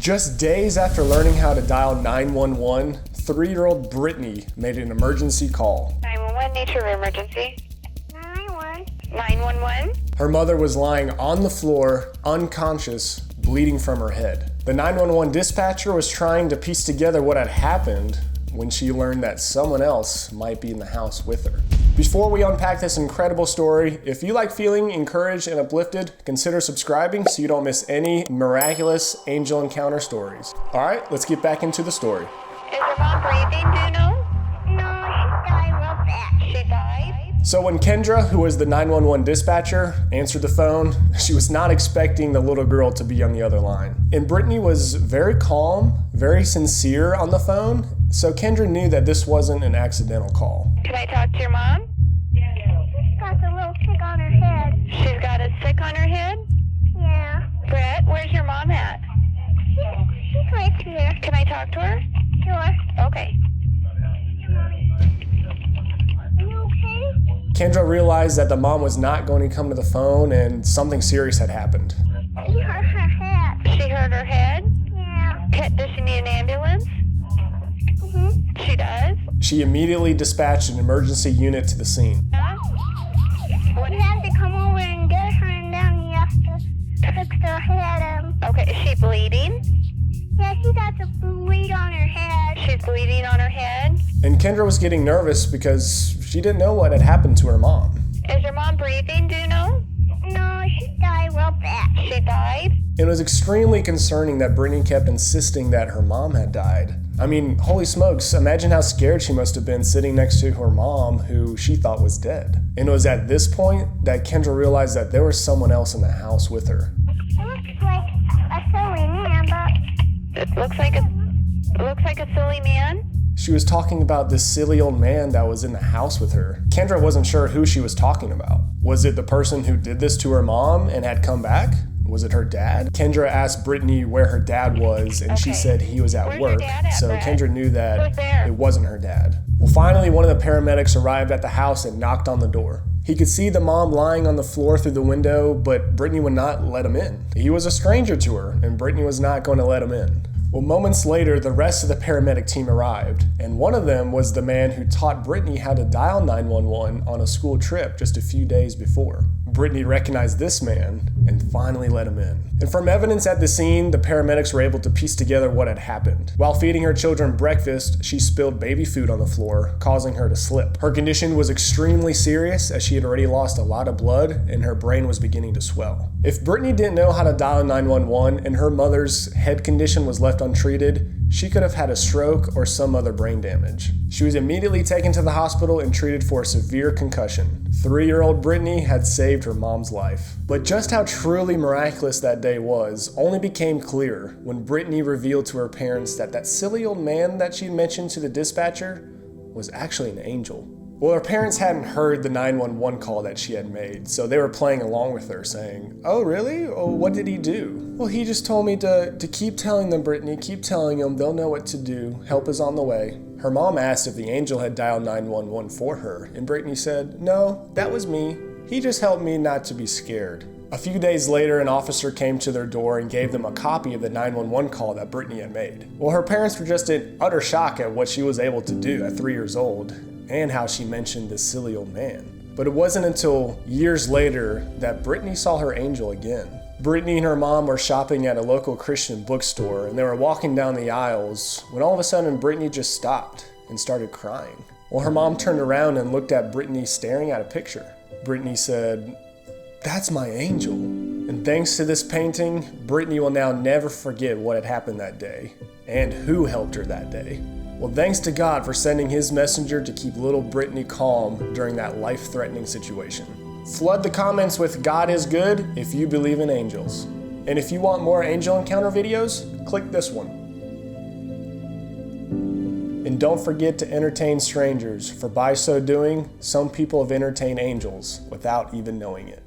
Just days after learning how to dial 911, 3-year-old Brittany made an emergency call. 911, nature of emergency. 911. 911. Her mother was lying on the floor, unconscious, bleeding from her head. The 911 dispatcher was trying to piece together what had happened when she learned that someone else might be in the house with her. Before we unpack this incredible story, if you like feeling encouraged and uplifted, consider subscribing so you don't miss any miraculous angel encounter stories. All right, let's get back into the story. Is your mom breathing, do you know? No, she died real bad. She died? So when Kendra, who was the 911 dispatcher, answered the phone, she was not expecting the little girl to be on the other line. And Brittany was very calm, very sincere on the phone, so Kendra knew that this wasn't an accidental call. Can I talk to your mom? She's got a little tick on her head. She's got a stick on her head? Yeah. Brett, where's your mom at? She's right here. Can I talk to her? Sure. Okay. Are you okay? Kendra realized that the mom was not going to come to the phone and something serious had happened. She hurt her head. She hurt her head? Yeah. Does she need an ambulance? Mm-hmm. She does? She immediately dispatched an emergency unit to the scene. What? You have to come over and get her, and then you have to fix her head. Okay, is she bleeding? Yeah, she got the bleed on her head. She's bleeding on her head? And Kendra was getting nervous because she didn't know what had happened to her mom. Is your mom breathing, do you know? No, she died real bad. She died? It was extremely concerning that Brittany kept insisting that her mom had died. I mean, holy smokes, imagine how scared she must have been sitting next to her mom who she thought was dead. And it was at this point that Kendra realized that there was someone else in the house with her. It looks like a silly man, but It looks like a silly man. She was talking about this silly old man that was in the house with her. Kendra wasn't sure who she was talking about. Was it the person who did this to her mom and had come back? Was it her dad? Kendra asked Brittany where her dad was, and she Okay. said he was at Where's your work, dad at, so Brett? Kendra knew that Who's there? it wasn't her dad. Well, finally, one of the paramedics arrived at the house and knocked on the door. He could see the mom lying on the floor through the window, but Brittany would not let him in. He was a stranger to her, and Brittany was not going to let him in. Well, moments later, the rest of the paramedic team arrived, and one of them was the man who taught Brittany how to dial 911 on a school trip just a few days before. Brittany recognized this man and finally let him in. And from evidence at the scene, the paramedics were able to piece together what had happened. While feeding her children breakfast, she spilled baby food on the floor, causing her to slip. Her condition was extremely serious as she had already lost a lot of blood and her brain was beginning to swell. If Brittany didn't know how to dial 911 and her mother's head condition was left untreated, she could have had a stroke or some other brain damage. She was immediately taken to the hospital and treated for a severe concussion. 3-year-old Brittany had saved her mom's life. But just how truly miraculous that day was only became clear when Brittany revealed to her parents that that silly old man that she'd mentioned to the dispatcher was actually an angel. Well, her parents hadn't heard the 911 call that she had made, so they were playing along with her, saying, "Oh, really? Oh, what did he do?" "Well, he just told me to keep telling them, Brittany, keep telling them, they'll know what to do. Help is on the way." Her mom asked if the angel had dialed 911 for her, and Brittany said, "No, that was me. He just helped me not to be scared." A few days later, an officer came to their door and gave them a copy of the 911 call that Brittany had made. Well, her parents were just in utter shock at what she was able to do at 3 years old, and how she mentioned this silly old man. But it wasn't until years later that Brittany saw her angel again. Brittany and her mom were shopping at a local Christian bookstore, and they were walking down the aisles when all of a sudden Brittany just stopped and started crying. Well, her mom turned around and looked at Brittany staring at a picture. Brittany said, "That's my angel." And thanks to this painting, Brittany will now never forget what had happened that day and who helped her that day. Well, thanks to God for sending his messenger to keep little Brittany calm during that life-threatening situation. Flood the comments with "God is good" if you believe in angels. And if you want more angel encounter videos, click this one. And don't forget to entertain strangers, for by so doing, some people have entertained angels without even knowing it.